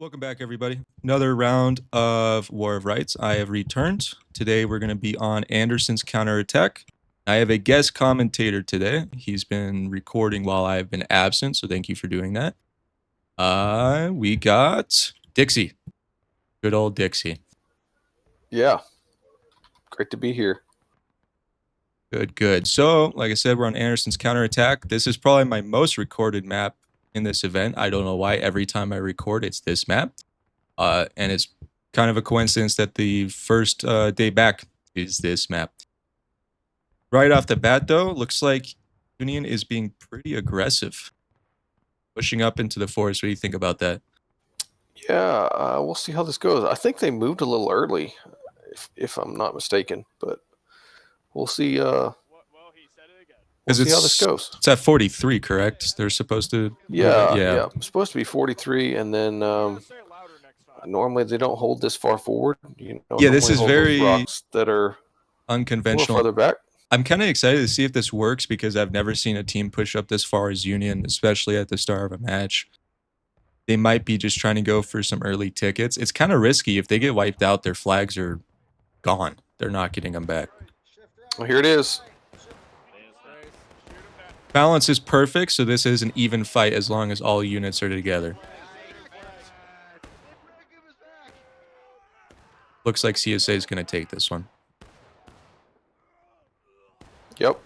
Welcome back, everybody. Another round of War of Rights. I have returned. Today, we're going to be on Anderson's counterattack. I have a guest commentator today. He's been recording while I've been absent, so thank you for doing that. We got Dixie. Good old Dixie. Yeah. Great to be here. Good. So, like I said, we're on Anderson's counterattack. This is probably my most recorded map in this event. I don't know why. Every time I record, it's this map. And it's kind of a coincidence that the first day back is this map. Right off the bat, though, looks like Union is being pretty aggressive. Pushing up into the forest. What do you think about that? Yeah, we'll see how this goes. I think they moved a little early, if I'm not mistaken. But we'll see. We'll see how this goes. It's at 43, correct? They're supposed to. Yeah. It's supposed to be 43, and then normally they don't hold this far forward. Yeah, this is very rocks that are unconventional. further back. I'm kind of excited to see if this works because I've never seen a team push up this far as Union, especially at the start of a match. They might be just trying to go for some early tickets. It's kind of risky. If they get wiped out, their flags are gone. They're not getting them back. Well, here it is. Balance is perfect, so this is an even fight as long as all units are together. Looks like CSA is going to take this one. Yep.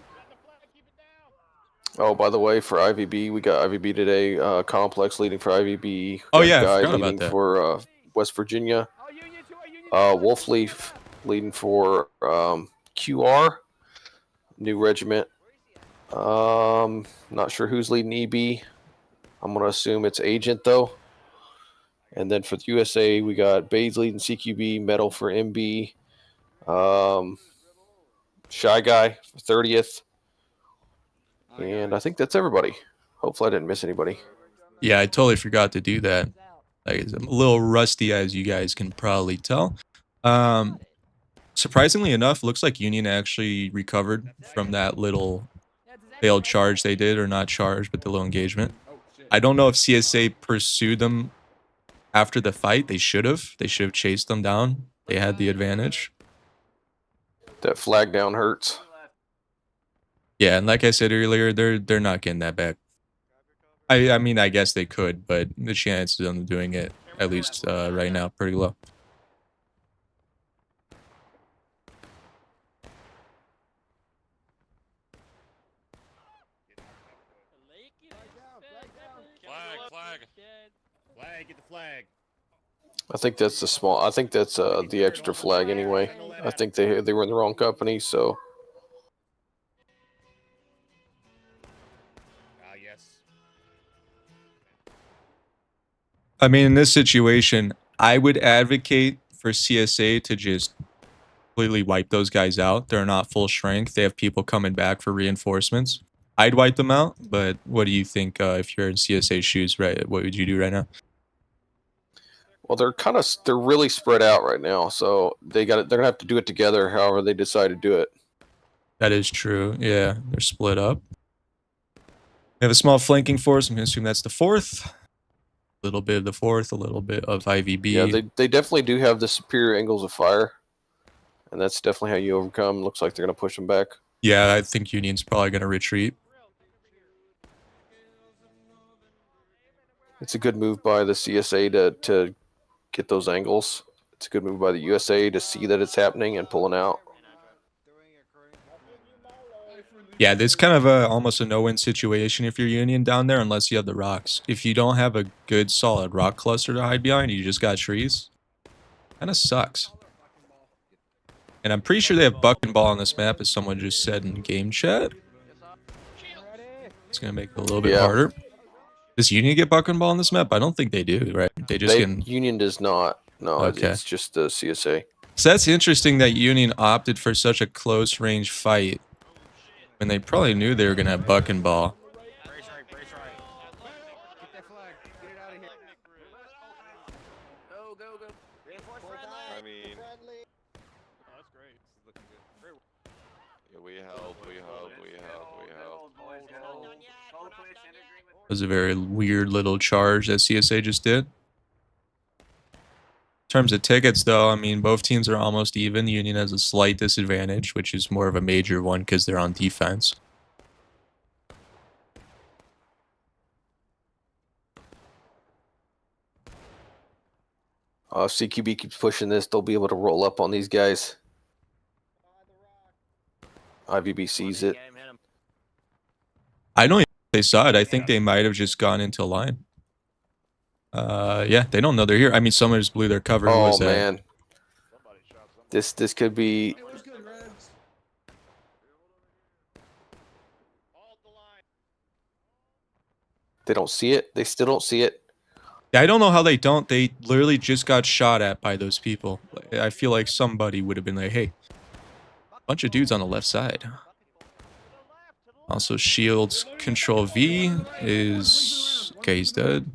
Oh, by the way, for IVB, we got IVB today. Complex leading for IVB. Oh yeah, Guy I forgot leading about that. for West Virginia. Wolfleaf leading for QR. New regiment. Not sure who's leading EB. I'm gonna assume it's Agent though. And then for the USA, we got Bays leading CQB. Medal for MB. Shy Guy for 30th. And I think that's everybody. Hopefully I didn't miss anybody. Yeah, I totally forgot to do that. I'm a little rusty, as you guys can probably tell. Surprisingly enough, looks like Union actually recovered from that little failed charge they did, or not charge, but the little engagement. I don't know if CSA pursued them after the fight. They should have. They should have chased them down. They had the advantage. That flag down hurts. Yeah, and like I said earlier, they're not getting that back. I mean, I guess they could, but the chances of them doing it, at least right now, pretty low. Flag, get the flag. I think that's the small. I think that's the extra flag anyway. I think they were in the wrong company, so. Yes. I mean, in this situation, I would advocate for CSA to just completely wipe those guys out. They're not full strength. They have people coming back for reinforcements. I'd wipe them out, but what do you think if you're in CSA shoes, right? What would you do right now? Well, they're really spread out right now, so they're gonna have to do it together. However, they decide to do it. That is true. Yeah, they're split up. We have a small flanking force. I'm gonna assume that's the 4th. A little bit of the 4th, a little bit of IVB. Yeah, they definitely do have the superior angles of fire, and that's definitely how you overcome. Looks like they're gonna push them back. Yeah, I think Union's probably gonna retreat. It's a good move by the CSA to get those angles. It's a good move by the USA to see that it's happening and pulling out. Yeah, this kind of almost a no-win situation if you're Union down there, unless you have the rocks. If you don't have a good, solid rock cluster to hide behind, you just got trees. Kind of sucks. And I'm pretty sure they have buck and ball on this map, as someone just said in game chat. It's going to make it a little bit harder. Does Union get buck and ball on this map? I don't think they do, right? Union does not. No, okay. It's just the CSA. So that's interesting that Union opted for such a close range fight when they probably knew they were going to have buck and ball. Brace right. Get that flag. Get it out of here. Go. Reinforce friendly. I mean, oh, that's great. This is looking good. Yeah, we help. It was a very weird little charge that CSA just did. terms of tickets, though, I mean, both teams are almost even. Union has a slight disadvantage, which is more of a major one because they're on defense. If CQB keeps pushing this, they'll be able to roll up on these guys. IVB sees it. I don't even think they saw it. I think they might have just gone into line. Yeah, they don't know they're here. I mean, someone just blew their cover. Who Oh was that? man, this could be. They don't see it. They still don't see it. I don't know how they don't. They literally just got shot at by those people. I feel like somebody would have been like, hey, bunch of dudes on the left side. Also, shields control V is... Okay, he's dead.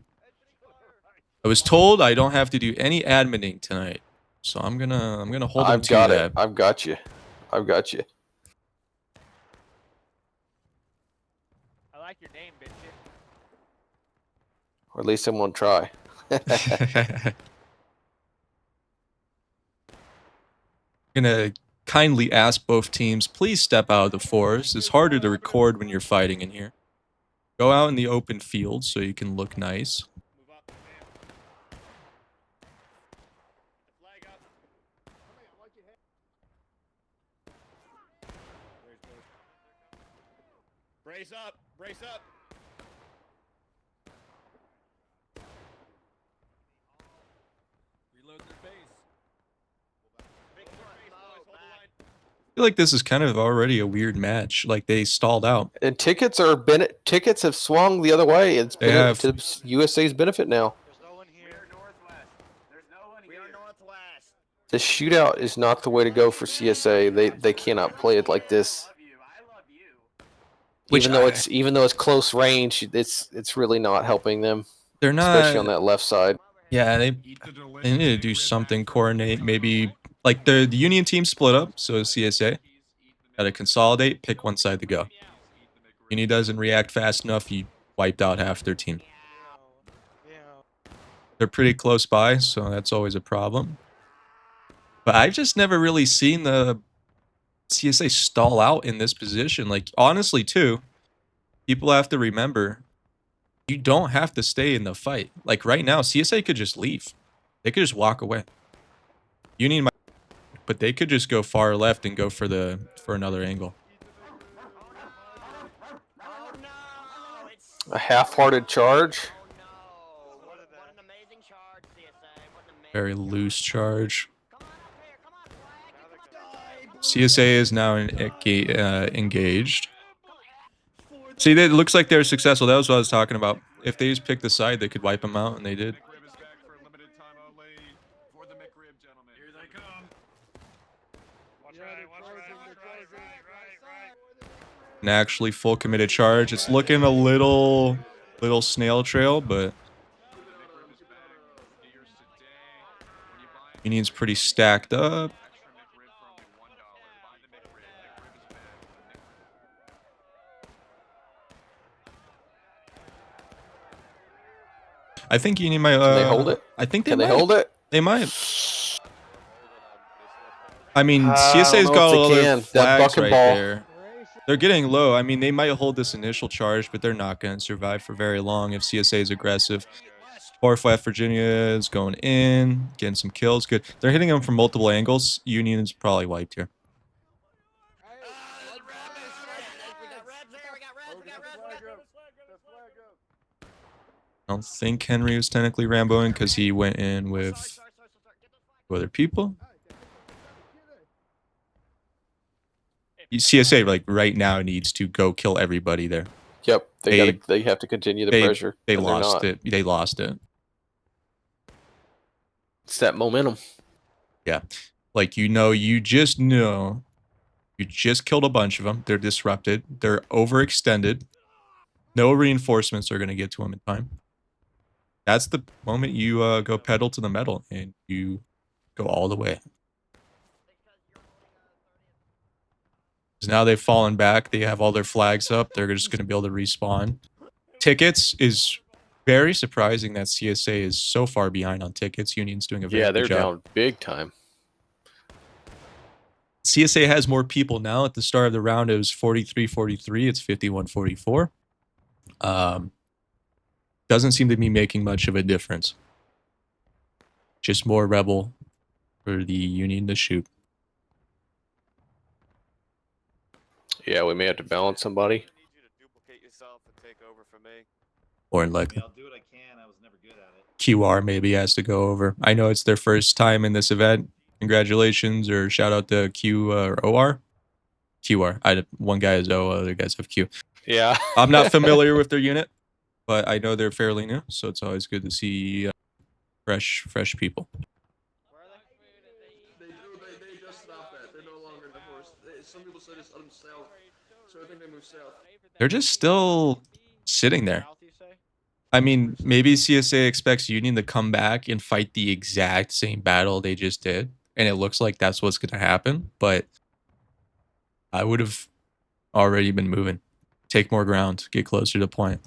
I was told I don't have to do any adminning tonight. So I'm gonna hold him to that. I've got you. I've got you. I like your name, bitch. Or at least I'm gonna try. Gonna kindly ask both teams, please step out of the forest. It's harder to record when you're fighting in here. Go out in the open field so you can look nice. Brace up! Brace up! Reload their base. I feel like this is kind of already a weird match. Like they stalled out. And tickets have swung the other way. It's They been have. to USA's benefit now. There's no one here. We're northwest. There's no one here. We are northwest. The shootout is not the way to go for CSA. They cannot play it like this. I love you. Which Even though it's close range, it's really not helping them, They're especially on not. that left side. Yeah, they need to do something. Coordinate. Maybe like the Union team split up. So CSA got to consolidate. Pick one side to go. Union doesn't react fast enough. You wiped out half their team. They're pretty close by, so that's always a problem. But I've just never really seen the CSA stall out in this position. Like, honestly, too, people have to remember, you don't have to stay in the fight. Like, right now, CSA could just leave. They could just walk away. Union might, but they could just go far left and go for another angle. A half-hearted charge. Very loose charge. CSA is now engaged. See, it looks like they're successful. That was what I was talking about. If they just picked the side, they could wipe them out, and they did. And actually, full committed charge. It's looking a little snail trail, but Union's pretty stacked up. I think Union might. Can they hold it? I think they Can might. they hold it? They might. I mean, I CSA's don't know got if all they their can. That flags bucket right ball. there. They're getting low. I mean, they might hold this initial charge, but they're not going to survive for very long if CSA is aggressive. West Virginia is going in, getting some kills. Good. They're hitting them from multiple angles. Union is probably wiped here. I don't think Henry was technically Ramboing because he went in with other people. CSA like right now needs to go kill everybody there. Yep, they have to continue the pressure. They lost it. They lost it. It's that momentum. Yeah, like you just killed a bunch of them. They're disrupted. They're overextended. No reinforcements are going to get to them in time. That's the moment you go pedal to the metal and you go all the way. Now they've fallen back. They have all their flags up. They're just going to be able to respawn. Tickets is Very surprising that CSA is so far behind on tickets. Union's doing a very Yeah, good they're job. down big time. CSA has more people now. At the start of the round, it was 43-43. It's 51-44. Doesn't seem to be making much of a difference. Just more rebel for the Union to shoot. Yeah, we may have to balance somebody. I need you to duplicate yourself and take over for me. Or I mean, likely. I'll do what I can. I was never good at it. QR maybe has to go over. I know it's their first time in this event. Congratulations, or shout out to Q or OR. QR. One guy is O, other guys have Q. Yeah. I'm not familiar with their unit, but I know they're fairly new, so it's always good to see fresh people. They just stopped that. They're no longer in the force. Some people said it's south, so I think they moved south. They're just still sitting there. I mean, maybe CSA expects Union to come back and fight the exact same battle they just did, and it looks like that's what's going to happen, but I would have already been moving. Take more ground, get closer to point.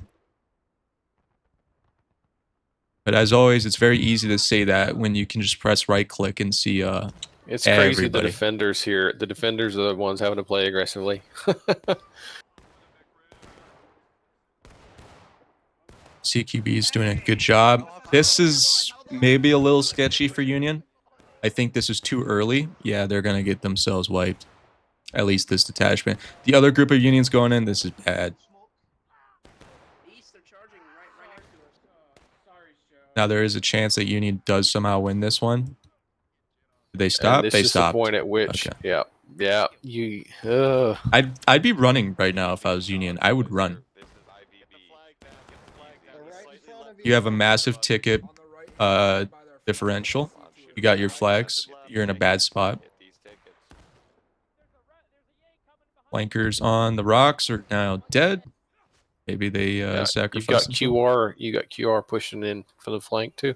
But as always, it's very easy to say that when you can just press right click and see It's crazy everybody. the defenders here. The defenders are the ones having to play aggressively. CQB is doing a good job. This is maybe a little sketchy for Union. I think this is too early. Yeah, they're going to get themselves wiped. At least this detachment. The other group of Unions going in, this is bad. Now there is a chance that Union does somehow win this one. Did they stop? And this They is stopped. the point at which, Okay. yeah, you. I'd be running right now if I was Union. I would run. This is IVB. You have a massive ticket differential. You got your flags. You're in a bad spot. Get these tickets. Flankers on the rocks are now dead. Maybe they You've sacrificed got themselves. QR. You got QR pushing in for the flank too.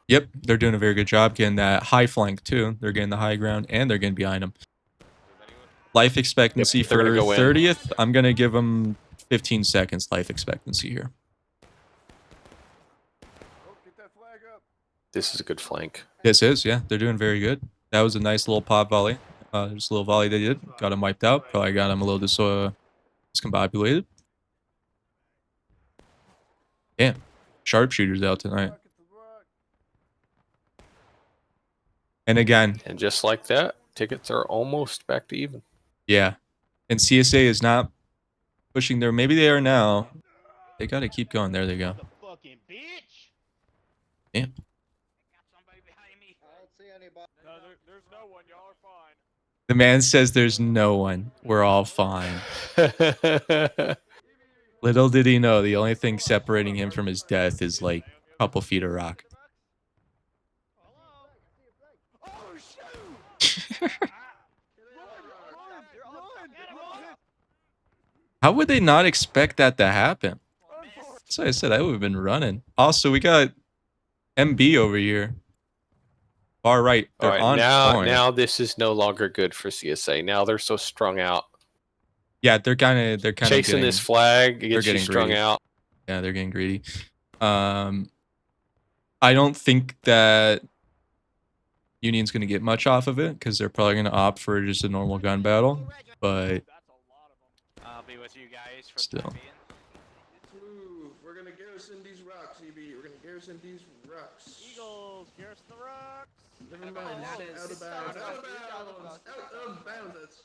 Yep, they're doing a very good job getting that high flank too. They're getting the high ground and they're getting behind them. Life expectancy Yep, they're gonna for go in. 30th. I'm going to give them 15 seconds life expectancy here. This is a good flank. This is, yeah. They're doing very good. That was a nice little pop volley. Just a little volley they did. Got him wiped out. Probably got him a little discombobulated. Damn. Sharpshooters out tonight. And again, And just like that, tickets are almost back to even. yeah. And CSA is not pushing there. Maybe they are now. They got to keep going. There they go. Fucking bitch. Damn. No, there's no one. Y'all are fine. The man says there's no one. We're all fine. Little did he know, the only thing separating him from his death is like a couple feet of rock. Oh shoot! How would they not expect that to happen? That's why I said I would have been running. Also, we got MB over here. Far right. All They're right, on point. now this is no longer good for CSA. Now they're so strung out. Yeah, they're kind of Chasing this flag, it gets you getting strung greedy. out. Yeah, they're getting greedy. I don't think that Union's going to get much off of it because they're probably going to opt for just a normal gun battle. But I'll be with you guys for Still. Move. We're gonna garrison these rocks, EB. We're gonna garrison these rocks. Eagles, garrison the rocks. Never mind. Out of bounds. Out of bounds. Out of bounds. That's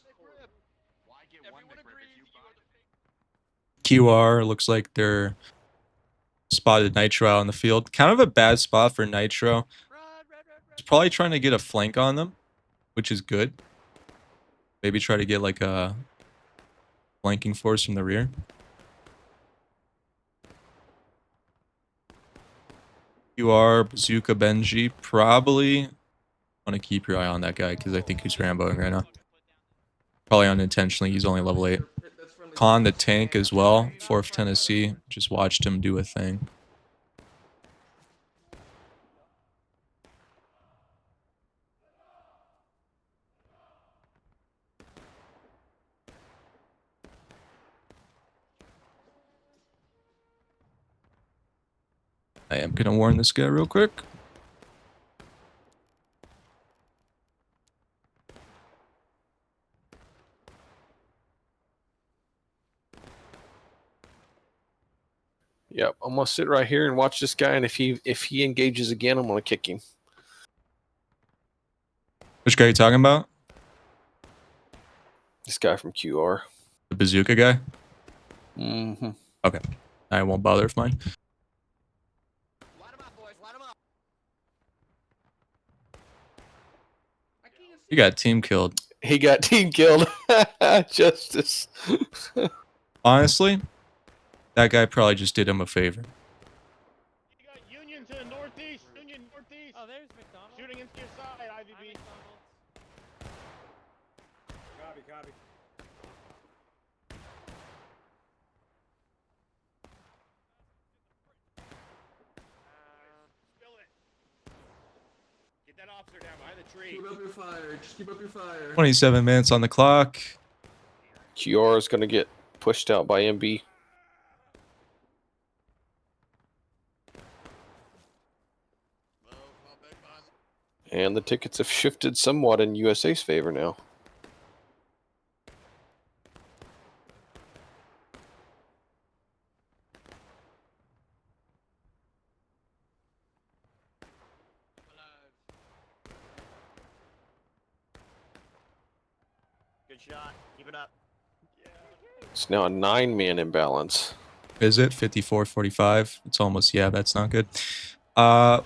QR looks like they're spotted Nitro out on the field. Kind of a bad spot for Nitro. He's probably trying to get a flank on them, which is good. Maybe try to get like a flanking force from the rear. QR, Bazooka, Benji, probably want to keep your eye on that guy because I think he's Ramboing right now. Probably unintentionally, he's only level 8. that's friendly. Khan the tank as well, 4th Tennessee. Just watched him do a thing. I am gonna warn this guy real quick. Yep, I'm gonna sit right here and watch this guy, and if he engages again, I'm gonna kick him. Which guy are you talking about? This guy from QR. The bazooka guy? Mm-hmm. Okay. I won't bother with mine. Line 'em up, boys. Line 'em up. I can't see. You got team killed. He got team killed. Justice. Honestly, that guy probably just did him a favor. You got Union to the northeast. Union northeast. Oh, there's McDonald's. Shooting into your side, Hi, IVB. McDonald's. Copy, copy. Spill it. Get that officer down behind the tree. Keep up your fire. Just keep up your fire. 27 minutes on the clock. QR is gonna get pushed out by MB. And the tickets have shifted somewhat in USA's favor now. Good shot. Keep it up. It's now a 9-man imbalance. Is it 54-45? It's almost, yeah, that's not good.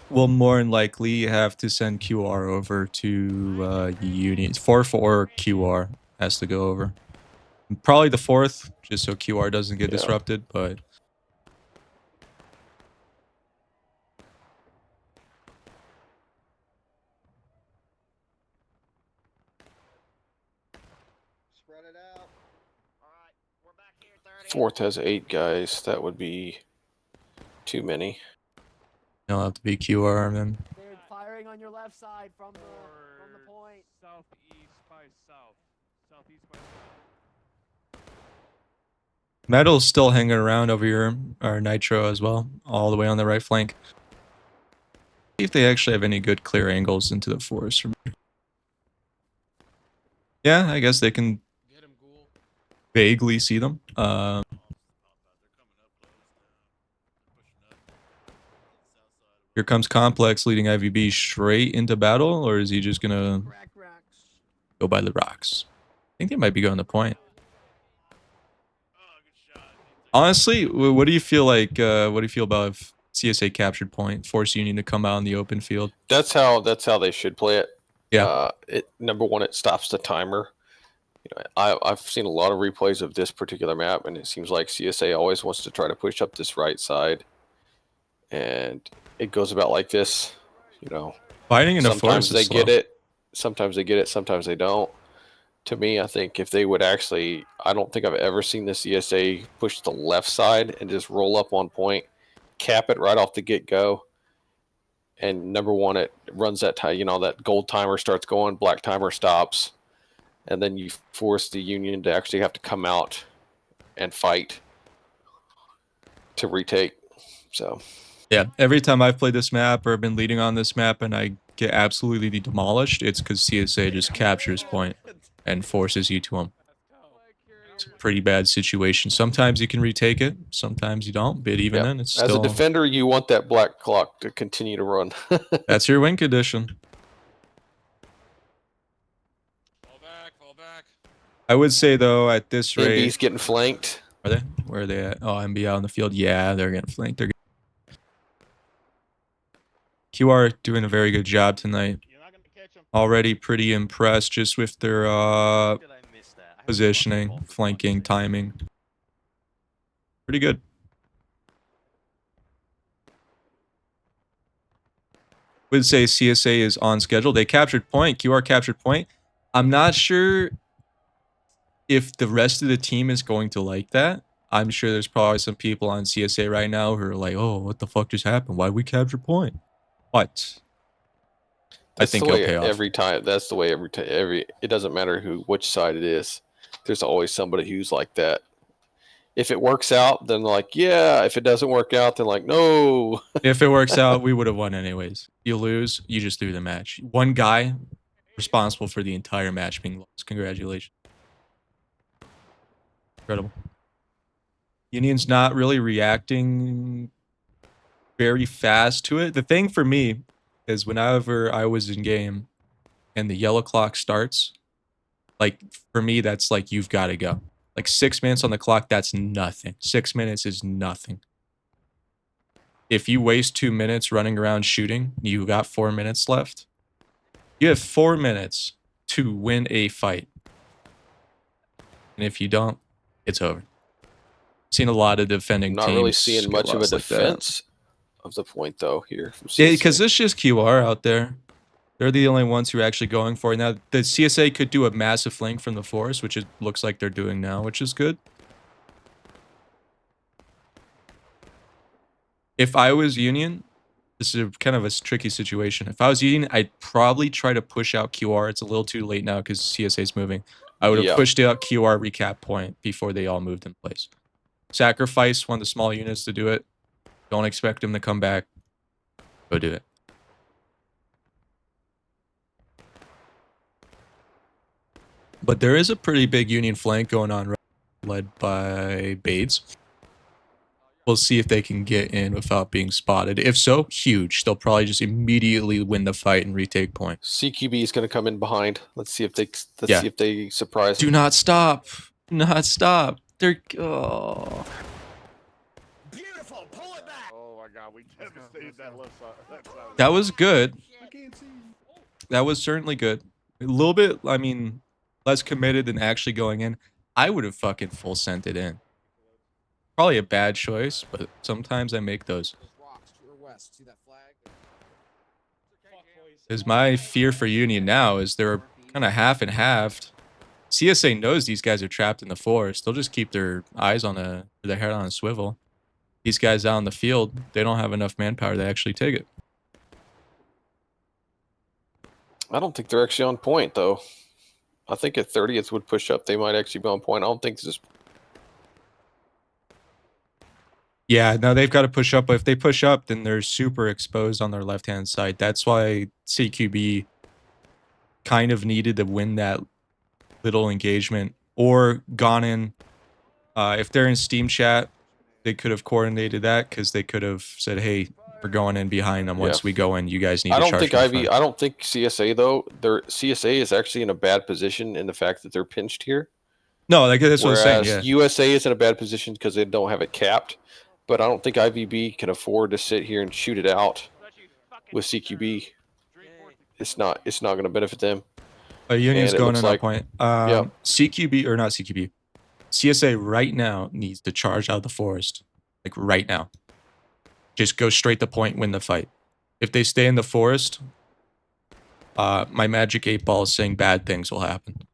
We'll more than likely have to send QR over to Union. 4-4 QR has to go over. Probably the 4th, just so QR doesn't get Yeah. disrupted, but Spread it out. Alright, we're back here, 30. 4th has 8 guys. That would be too many. it'll have to be QR and then They're firing on your left side from the point. Southeast by south. Southeast by south. Metal's still hanging around over here, or Nitro as well, all the way on the right flank. See if they actually have any good clear angles into the forest from here. Yeah, I guess they can Get him, Ghoul. vaguely see them. Here comes Complex leading IVB straight into battle, or is he just gonna Crack racks. go by the rocks? I think they might be going to point. Honestly, what do you feel like? What do you feel about if CSA captured point, force Union to come out in the open field? That's how they should play it. Yeah. Number one, it stops the timer. You know, I've seen a lot of replays of this particular map, and it seems like CSA always wants to try to push up this right side, and it goes about like this. You know, Fighting in a sometimes forest they is get slow. it, sometimes they get it, sometimes they don't. To me, I think if they would actually, I don't think I've ever seen the CSA push the left side and just roll up on point, cap it right off the get go. And number one, it runs that time. You know, that gold timer starts going, black timer stops, and then you force the Union to actually have to come out and fight to retake. So Yeah, every time I've played this map or been leading on this map and I get absolutely demolished, it's because CSA just captures point and forces you to them. It's a pretty bad situation. Sometimes you can retake it, sometimes you don't, but even yeah, then, it's as still... a defender, you want that black clock to continue to run. That's your win condition. Fall back, fall back. I would say, though, at this MB's rate... getting flanked. Are they? Where are they at? Oh, MB out on the field. Yeah, they're getting flanked. QR doing a very good job tonight. You're not gonna catch him. Already pretty impressed just with their Did I miss that? I haven't positioning, watched the ball for flanking, fuck's sake. timing. Pretty good. Would say CSA is on schedule. They captured point. QR captured point. I'm not sure if the rest of the team is going to like that. I'm sure there's probably some people on CSA right now who are like, "Oh, what the fuck just happened? Why we capture point?" But I That's think the way it'll pay off. every time. That's the way every time. It doesn't matter which side it is. There's always somebody who's like that. If it works out, then like, yeah. If it doesn't work out, then like, no. If it works out, we would have won anyways. You lose, you just threw the match. One guy responsible for the entire match being lost. Congratulations. Incredible. Union's not really reacting very fast to it. The thing for me is whenever I was in game and the yellow clock starts, like for me, that's like you've got to go. Like 6 minutes on the clock, that's nothing. 6 minutes is nothing. If you waste 2 minutes running around shooting, you got 4 minutes left. You have 4 minutes to win a fight. And if you don't, it's over. Seen a lot of defending Not teams. really seeing get much of a lost like that. defense of the point though here from Yeah, CSA. because it's just QR out there. They're the only ones who are actually going for it. Now, the CSA could do a massive flank from the forest, which it looks like they're doing now, which is good. If I was Union, this is kind of a tricky situation. If I was Union, I'd probably try to push out QR. It's a little too late now because CSA is moving. I would have Yeah. pushed out QR recap point before they all moved in place. Sacrifice one of the small units to do it. Don't expect them to come back. Go do it. But there is a pretty big Union flank going on, led by Bades. We'll see if they can get in without being spotted. If so, huge. They'll probably just immediately win the fight and retake point. CQB is going to come in behind. Let's see if they Yeah. see if they surprise. Do not stop. Do not stop. They're oh. Beautiful. Pull it back. Oh my God, we devastated that left side. That was good. I can't see. That was certainly good. A little bit, I mean, less committed than actually going in. I would have fucking full sent it in. Probably a bad choice, but sometimes I make those. Because my fear for Union now is they're kind of half and halved. CSA knows these guys are trapped in the forest. They'll just keep their eyes on their head on a swivel. These guys out in the field, they don't have enough manpower to actually take it. I don't think they're actually on point though. I think at 30th would push up. They might actually be on point. I don't think this is. Yeah, no, they've got to push up. But if they push up, then they're super exposed on their left-hand side. That's why CQB kind of needed to win that little engagement or gone in. If they're in Steam chat, they could have coordinated that because they could have said, hey, we're going in behind them. Once Yeah. we go in, you guys need I to don't charge think from the Ivy. front. I don't think CSA though. Their CSA is actually in a bad position in the fact that they're pinched here. No, like that's what I'm saying. Whereas Yeah. USA is in a bad position because they don't have it capped. But I don't think IVB can afford to sit here and shoot it out with CQB. It's not going to benefit them. A Union's And it going looks in like- on point. yeah. CQB, or not CQB. CSA right now needs to charge out of the forest. Like right now. Just go straight to point, win the fight. If they stay in the forest, my magic 8 ball is saying bad things will happen.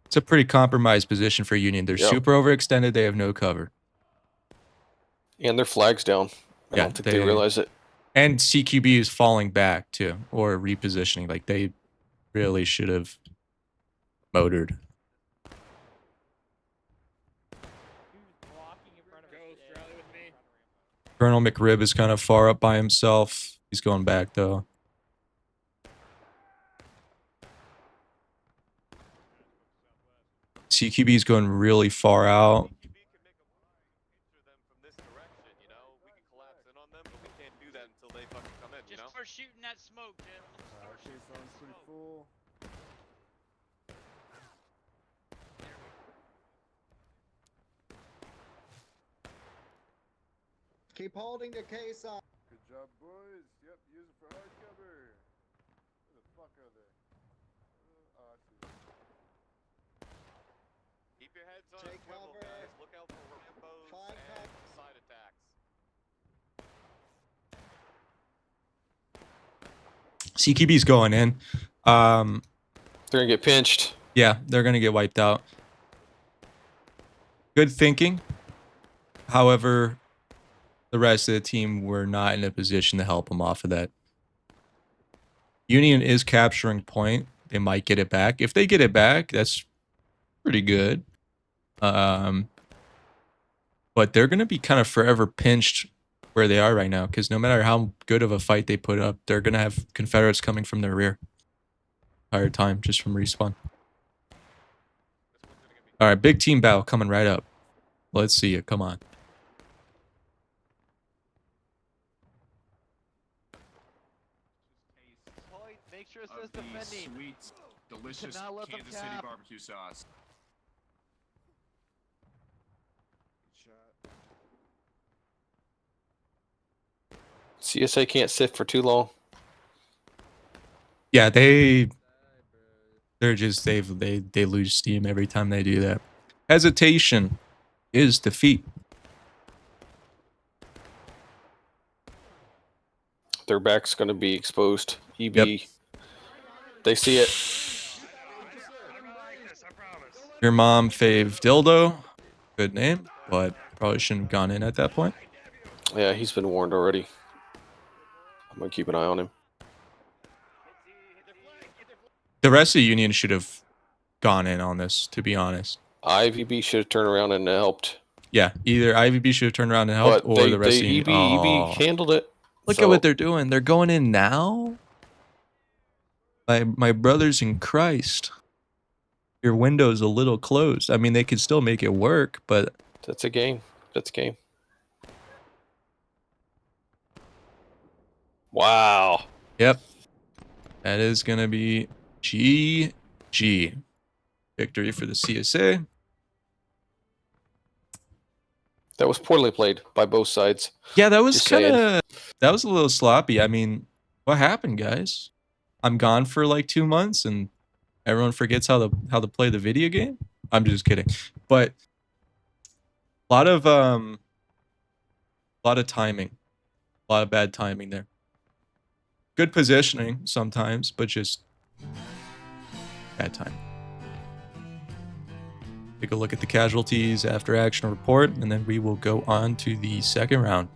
It's a pretty compromised position for Union. They're Yep. super overextended. They have no cover. And their flag's down. I Yeah, don't think they realize it. And CQB is falling back too, or repositioning. Like they really should have motored. Colonel McRib is kind of far up by himself. He's going back though. CQB is going really far out. Just for shooting that smoke, gentlemen. pretty full. Keep holding the case on. Good job, boys. Yep, use it for hard cover. Where the fuck are they? Oh, I see. Keep your heads on Take a swivel, cover. guys. Look out for Rambos Find and cover. side attacks. CQB's going in. They're going to get pinched. Yeah, they're going to get wiped out. Good thinking. However, the rest of the team were not in a position to help them off of that. Union is capturing point. they might get it back. If they get it back, that's pretty good. But they're going to be kind of forever pinched where they are right now, because no matter how good of a fight they put up, they're going to have Confederates coming from their rear entire time, just from respawn. All right, big team battle coming right up. Let's see it. Come on. Point, make sure it says defending. Sweet, delicious cannot let them Kansas City cap. barbecue sauce. CSA can't sit for too long. Yeah, they're just they lose steam every time they do that. Hesitation is defeat. Their back's going to be exposed. EB. Yep. They see it. Your mom fave dildo. Good name, but probably shouldn't have gone in at that point. Yeah, he's been warned already. I'm going to keep an eye on him. The rest of the Union should have gone in on this, to be honest. IVB should have turned around and helped. Yeah, either IVB should have turned around and helped, But or the rest of the Union. EB handled it. Look at what they're doing. They're going in now? My brothers in Christ. Your window's a little closed. I mean, they could still make it work, but... That's a game. That's a game. Wow. Yep. That is going to be GG. Victory for the CSA. That was poorly played by both sides. Yeah, that was Just kind saying. of... That was a little sloppy. I mean, what happened, guys? I'm gone for like 2 months and everyone forgets how to play the video game? I'm just kidding. But a lot of timing. A lot of bad timing there. Good positioning sometimes, but just bad time. Take a look at the casualties after action report, and then we will go on to the second round.